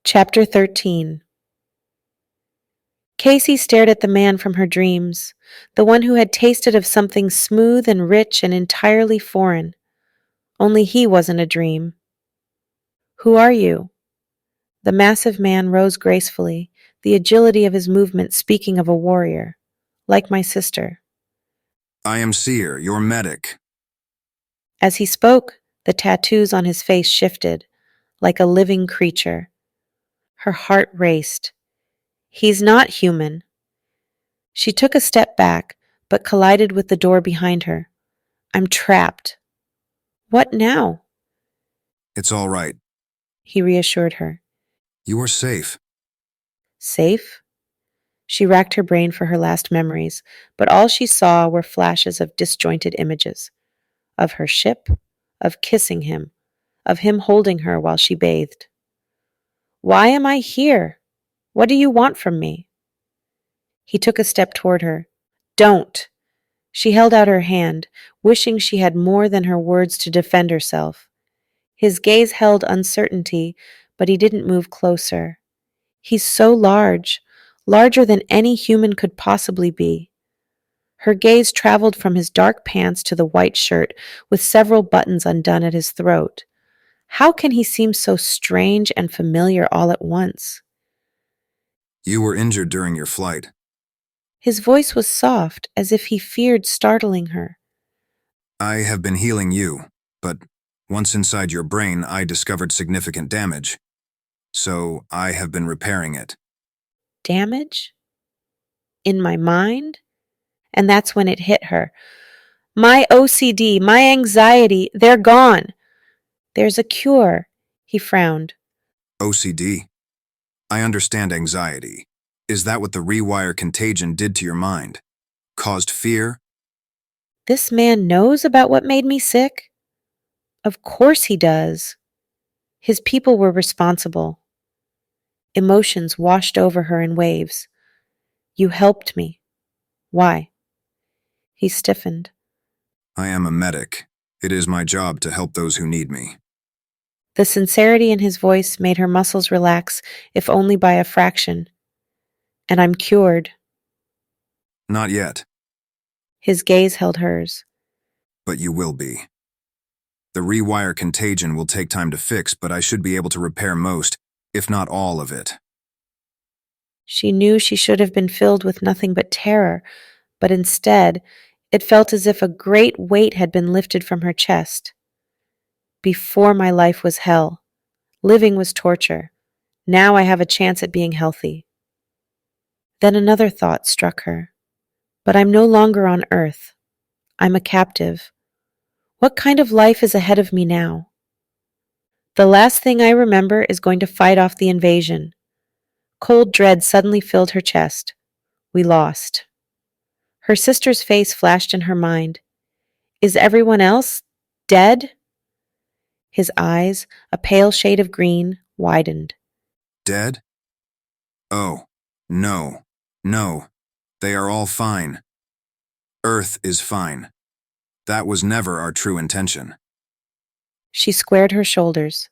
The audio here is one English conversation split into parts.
Chapter 13. Kaci stared at the man from her dreams, the one who had tasted of something smooth and rich and entirely foreign. Only he wasn't a dream. "Who are you?" The massive man rose gracefully, the agility of his movement speaking of a warrior. "Like my sister." "I am Seer, your medic." As he spoke, the tattoos on his face shifted, like a living creature. Her heart raced. He's not human. She took a step back, but collided with the door behind her. "I'm trapped." "What now?" "It's all right. he reassured her. You are safe." Safe? She racked her brain for her last memories, but all she saw were flashes of disjointed images. Of her ship, of kissing him, of him holding her while she bathed. "Why am I here? What do you want from me?" He took a step toward her. "Don't!" She held out her hand, wishing she had more than her words to defend herself. His gaze held uncertainty, but he didn't move closer. "He's so large, larger than any human could possibly be." Her gaze traveled from his dark pants to the white shirt with several buttons undone at his throat. How can he seem so strange and familiar all at once? "You were injured during your flight." His voice was soft, as if he feared startling her. "I have been healing you, but once inside your brain I discovered significant damage. So I have been repairing it." Damage? In my mind? And that's when it hit her. My OCD, my anxiety, they're gone. There's a cure. He frowned. "OCD? I understand anxiety. Is that what the rewire contagion did to your mind? Caused fear?" This man knows about what made me sick? Of course he does. His people were responsible. Emotions washed over her in waves. "You helped me. Why?" He stiffened. "I am a medic. It is my job to help those who need me." The sincerity in his voice made her muscles relax, if only by a fraction. "And I'm cured." "Not yet, His gaze held hers. but you will be. The rewire contagion will take time to fix, but I should be able to repair most, if not all of it." She knew she should have been filled with nothing but terror, but instead, it felt as if a great weight had been lifted from her chest. Before my life was hell. Living was torture. Now I have a chance at being healthy. Then another thought struck her. But I'm no longer on Earth. I'm a captive. What kind of life is ahead of me now? The last thing I remember is going to fight off the invasion. Cold dread suddenly filled her chest. We lost. Her sister's face flashed in her mind. Is everyone else dead? His eyes, a pale shade of green, widened. "Dead? Oh, no, no. They are all fine. Earth is fine. That was never our true intention." She squared her shoulders.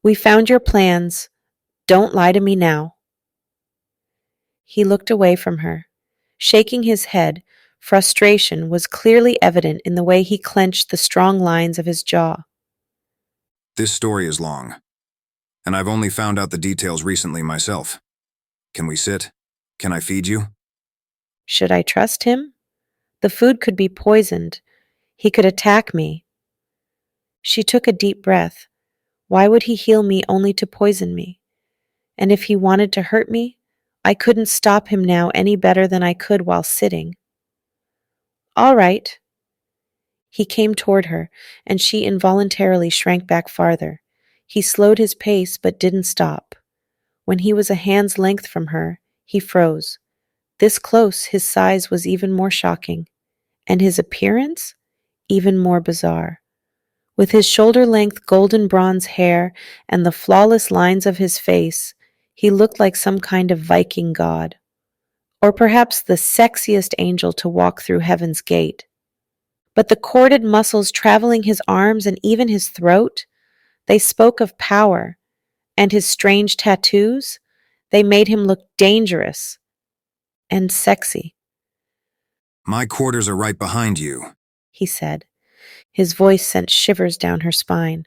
"We found your plans. Don't lie to me now." He looked away from her. Shaking his head, frustration was clearly evident in the way he clenched the strong lines of his jaw. "This story is long, and I've only found out the details recently myself. Can we sit? Can I feed you?" Should I trust him? The food could be poisoned. He could attack me. She took a deep breath. Why would he heal me only to poison me? And if he wanted to hurt me, I couldn't stop him now any better than I could while sitting. "All right." He came toward her, and she involuntarily shrank back farther. He slowed his pace but didn't stop. When he was a hand's length from her, he froze. This close, his size was even more shocking, and his appearance even more bizarre. With his shoulder-length golden bronze hair and the flawless lines of his face, he looked like some kind of Viking god, or perhaps the sexiest angel to walk through heaven's gate. But the corded muscles traveling his arms and even his throat, they spoke of power, And his strange tattoos? They made him look dangerous and sexy, My quarters are right behind you. he said. His voice sent shivers down her spine.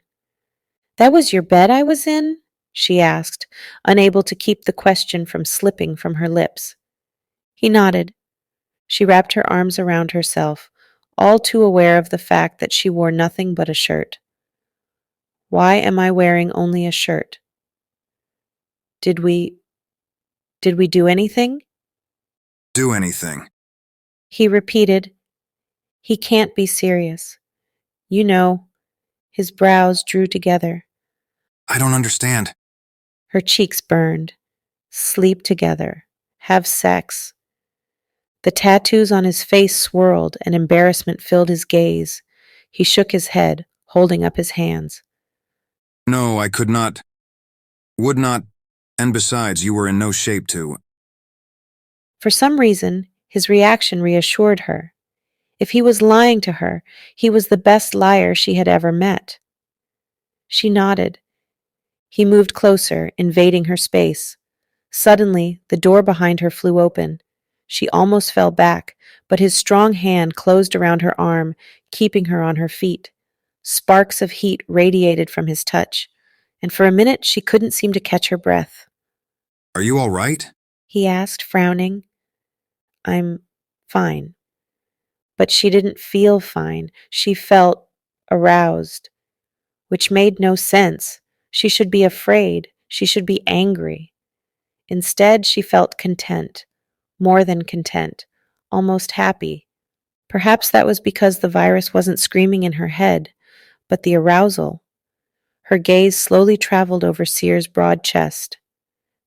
That was your bed I was in? She asked, unable to keep the question from slipping from her lips. He nodded. She wrapped her arms around herself, all too aware of the fact that she wore nothing but a shirt. Why am I wearing only a shirt? Did we do anything? Do anything. He repeated. He can't be serious. You know, his brows drew together. I don't understand. Her cheeks burned. Sleep together. Have sex. The tattoos on his face swirled and embarrassment filled his gaze. He shook his head, holding up his hands. No, I could not. Would not. And besides, you were in no shape to. For some reason, his reaction reassured her. If he was lying to her, he was the best liar she had ever met. She nodded. He moved closer, invading her space. Suddenly, the door behind her flew open. She almost fell back, but his strong hand closed around her arm, keeping her on her feet. Sparks of heat radiated from his touch, and for a minute she couldn't seem to catch her breath. Are you all right? He asked, frowning. I'm fine. But she didn't feel fine. She felt aroused, which made no sense. She should be afraid. She should be angry. Instead, she felt content, more than content, almost happy. Perhaps that was because the virus wasn't screaming in her head, but the arousal. Her gaze slowly traveled over Sear's broad chest.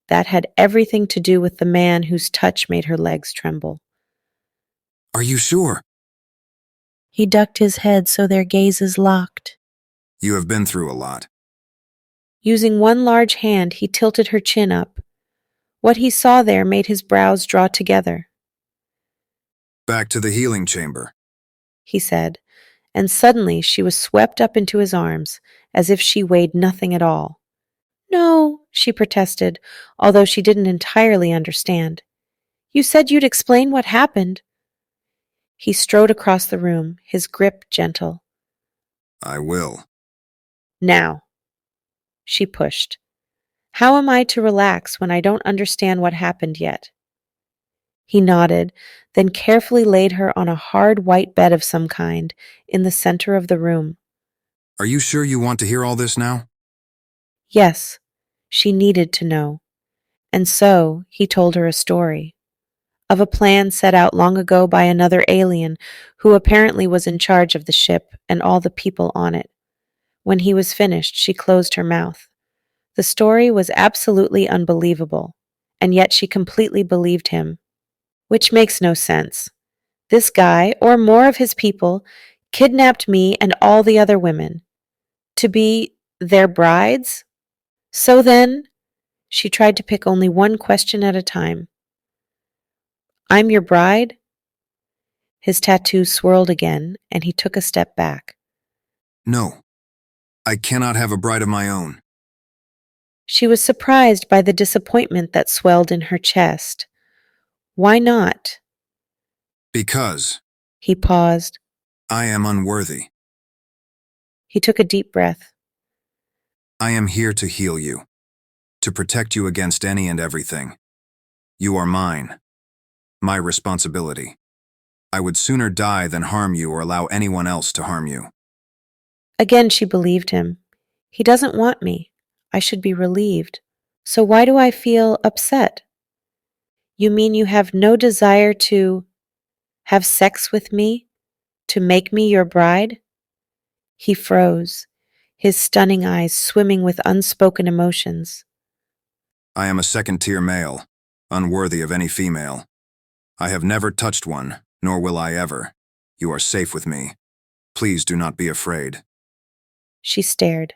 That had everything to do with the man whose touch made her legs tremble. Are you sure? He ducked his head so their gazes locked. You have been through a lot. Using one large hand, he tilted her chin up. What he saw there made his brows draw together. Back to the healing chamber. He said, and suddenly she was swept up into his arms, as if she weighed nothing at all. No, she protested, although she didn't entirely understand. You said you'd explain what happened. He strode across the room, his grip gentle. I will. Now. She pushed. How am I to relax when I don't understand what happened yet? He nodded, then carefully laid her on a hard white bed of some kind in the center of the room. Are you sure you want to hear all this now? Yes, she needed to know. And so he told her a story of a plan set out long ago by another alien who apparently was in charge of the ship and all the people on it. When he was finished, she closed her mouth. The story was absolutely unbelievable, and yet she completely believed him, which makes no sense. This guy, or more of his people, kidnapped me and all the other women to be their brides? So then, she tried to pick only one question at a time. I'm your bride? His tattoo swirled again, and he took a step back. No. I cannot have a bride of my own. She was surprised by the disappointment that swelled in her chest. Why not? Because He paused. I am unworthy. He took a deep breath. I am here to heal you, to protect you against any and everything. You are mine, my responsibility. I would sooner die than harm you or allow anyone else to harm you. Again she believed him. He doesn't want me. I should be relieved. So why do I feel upset? You mean you have no desire to have sex with me? To make me your bride? He froze, his stunning eyes swimming with unspoken emotions. I am a second-tier male, unworthy of any female. I have never touched one, nor will I ever. You are safe with me. Please do not be afraid. She stared.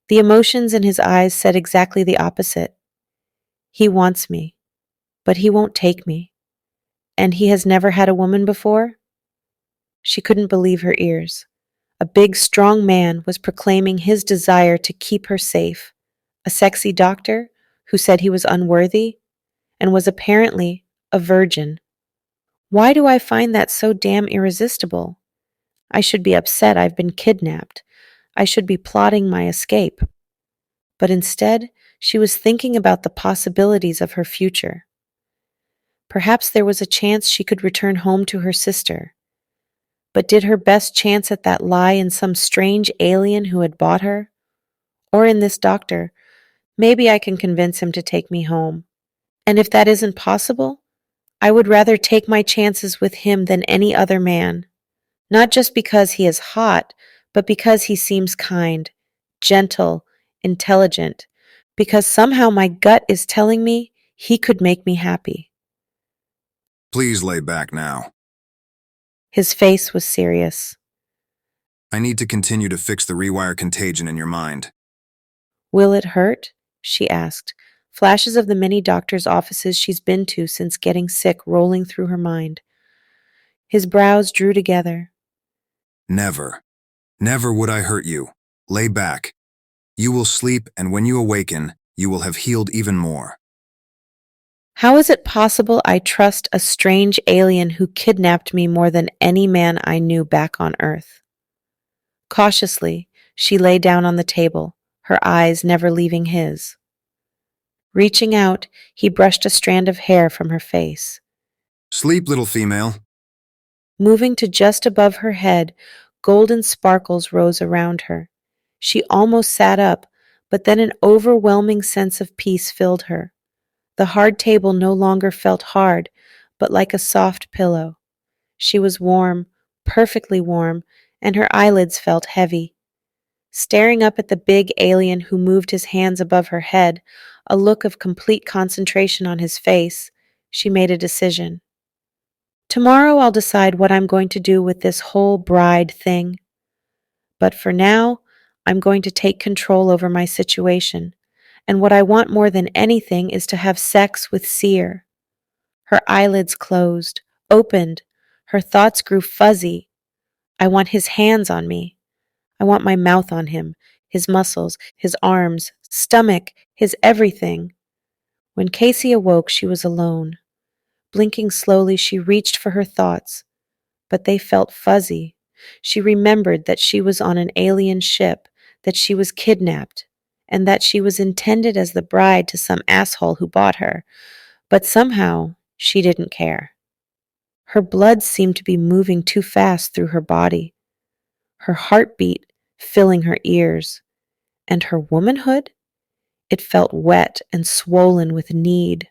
The emotions in his eyes said exactly the opposite. He wants me, but he won't take me. And he has never had a woman before? She couldn't believe her ears. A big, strong man was proclaiming his desire to keep her safe. A sexy doctor who said he was unworthy and was apparently a virgin. Why do I find that so damn irresistible? I should be upset I've been kidnapped. I should be plotting my escape. But instead, she was thinking about the possibilities of her future. Perhaps there was a chance she could return home to her sister. But did her best chance at that lie in some strange alien who had bought her? Or in this doctor? Maybe I can convince him to take me home. And if that isn't possible, I would rather take my chances with him than any other man. Not just because he is hot, but because he seems kind, gentle, intelligent, because somehow my gut is telling me he could make me happy. Please lay back now. His face was serious. I need to continue to fix the rewire contagion in your mind. Will it hurt? She asked, flashes of the many doctors' offices she's been to since getting sick rolling through her mind. His brows drew together. Never. Never would I hurt you. Lay back. You will sleep, and when you awaken, you will have healed even more. How is it possible I trust a strange alien who kidnapped me more than any man I knew back on Earth? Cautiously, she lay down on the table, her eyes never leaving his. Reaching out, he brushed a strand of hair from her face. Sleep, little female. Moving to just above her head, golden sparkles rose around her. She almost sat up, but then an overwhelming sense of peace filled her. The hard table no longer felt hard, but like a soft pillow. She was warm, perfectly warm, and her eyelids felt heavy. Staring up at the big alien who moved his hands above her head, a look of complete concentration on his face, she made a decision. Tomorrow I'll decide what I'm going to do with this whole bride thing. But for now, I'm going to take control over my situation. And what I want more than anything is to have sex with Seer. Her eyelids closed, opened. Her thoughts grew fuzzy. I want his hands on me. I want my mouth on him, his muscles, his arms, stomach, his everything. When Kaci awoke, she was alone. Blinking slowly, she reached for her thoughts, but they felt fuzzy. She remembered that she was on an alien ship, that she was kidnapped, and that she was intended as the bride to some asshole who bought her. But somehow, she didn't care. Her blood seemed to be moving too fast through her body, her heartbeat filling her ears. And her womanhood? It felt wet and swollen with need.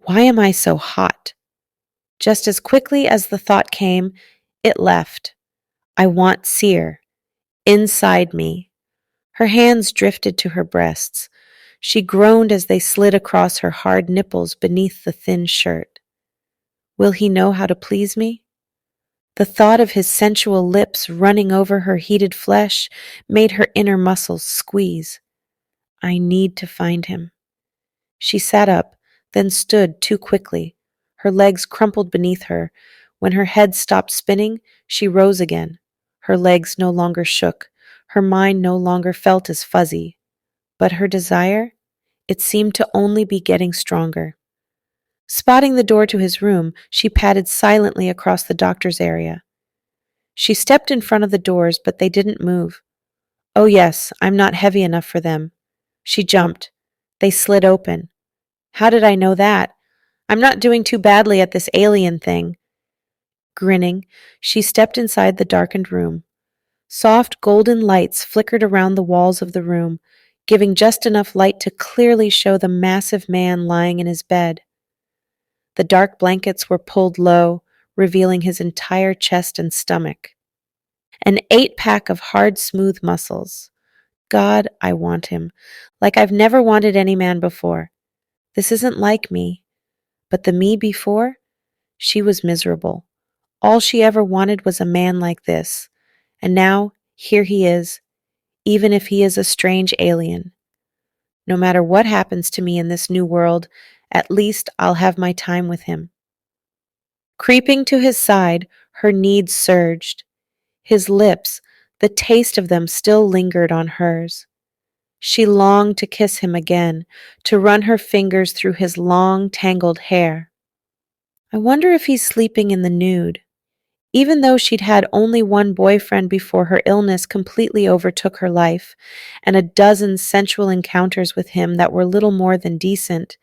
Why am I so hot? Just as quickly as the thought came, it left. I want Seer. Inside me. Her hands drifted to her breasts. She groaned as they slid across her hard nipples beneath the thin shirt. Will he know how to please me? The thought of his sensual lips running over her heated flesh made her inner muscles squeeze. I need to find him. She sat up, then stood too quickly. Her legs crumpled beneath her. When her head stopped spinning, she rose again. Her legs no longer shook. Her mind no longer felt as fuzzy. But her desire? It seemed to only be getting stronger. Spotting the door to his room, she padded silently across the doctor's area. She stepped in front of the doors, but they didn't move. Oh yes, I'm not heavy enough for them. She jumped. They slid open. How did I know that? I'm not doing too badly at this alien thing. Grinning, she stepped inside the darkened room. Soft golden lights flickered around the walls of the room, giving just enough light to clearly show the massive man lying in his bed. The dark blankets were pulled low, revealing his entire chest and stomach. An 8-pack of hard, smooth muscles. God, I want him, like I've never wanted any man before. This isn't like me. But the me before? She was miserable. All she ever wanted was a man like this. And now, here he is, even if he is a strange alien. No matter what happens to me in this new world, at least I'll have my time with him. Creeping to his side, her needs surged. His lips, the taste of them still lingered on hers. She longed to kiss him again, to run her fingers through his long, tangled hair. I wonder if he's sleeping in the nude. Even though she'd had only one boyfriend before her illness completely overtook her life, and a dozen sensual encounters with him that were little more than decent,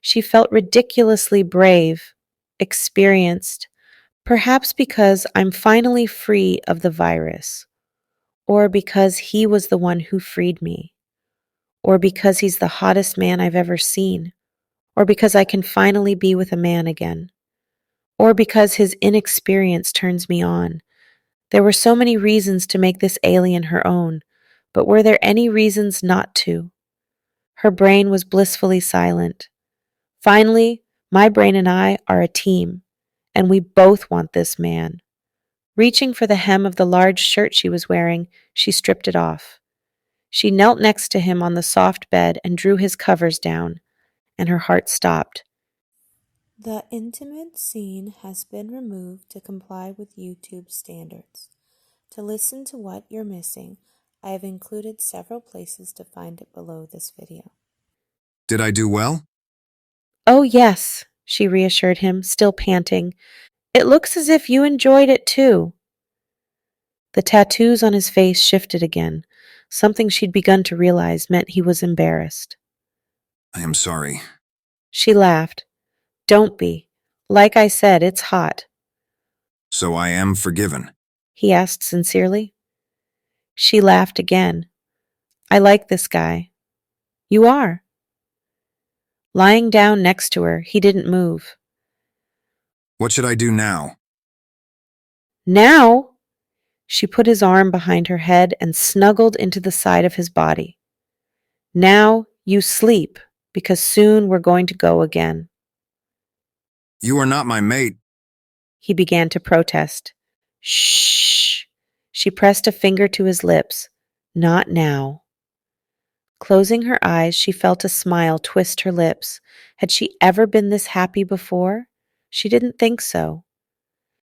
she felt ridiculously brave, experienced, perhaps because I'm finally free of the virus, or because he was the one who freed me, or because he's the hottest man I've ever seen, or because I can finally be with a man again, or because his inexperience turns me on. There were so many reasons to make this alien her own, but were there any reasons not to? Her brain was blissfully silent. Finally, my brain and I are a team, and we both want this man. Reaching for the hem of the large shirt she was wearing, she stripped it off. She knelt next to him on the soft bed and drew his covers down, and her heart stopped. The intimate scene has been removed to comply with YouTube standards. To listen to what you're missing, I have included several places to find it below this video. Did I do well? Oh, yes, she reassured him, still panting. It looks as if you enjoyed it too. The tattoos on his face shifted again. Something she'd begun to realize meant he was embarrassed. I am sorry. She laughed. Don't be. Like I said, it's hot. So I am forgiven. He asked sincerely. She laughed again. I like this guy. You are. Lying down next to her, he didn't move. What should I do now? Now? She put his arm behind her head and snuggled into the side of his body. Now you sleep, because soon we're going to go again. You are not my mate. He began to protest. Shh. She pressed a finger to his lips. Not now. Closing her eyes, she felt a smile twist her lips. Had she ever been this happy before? She didn't think so.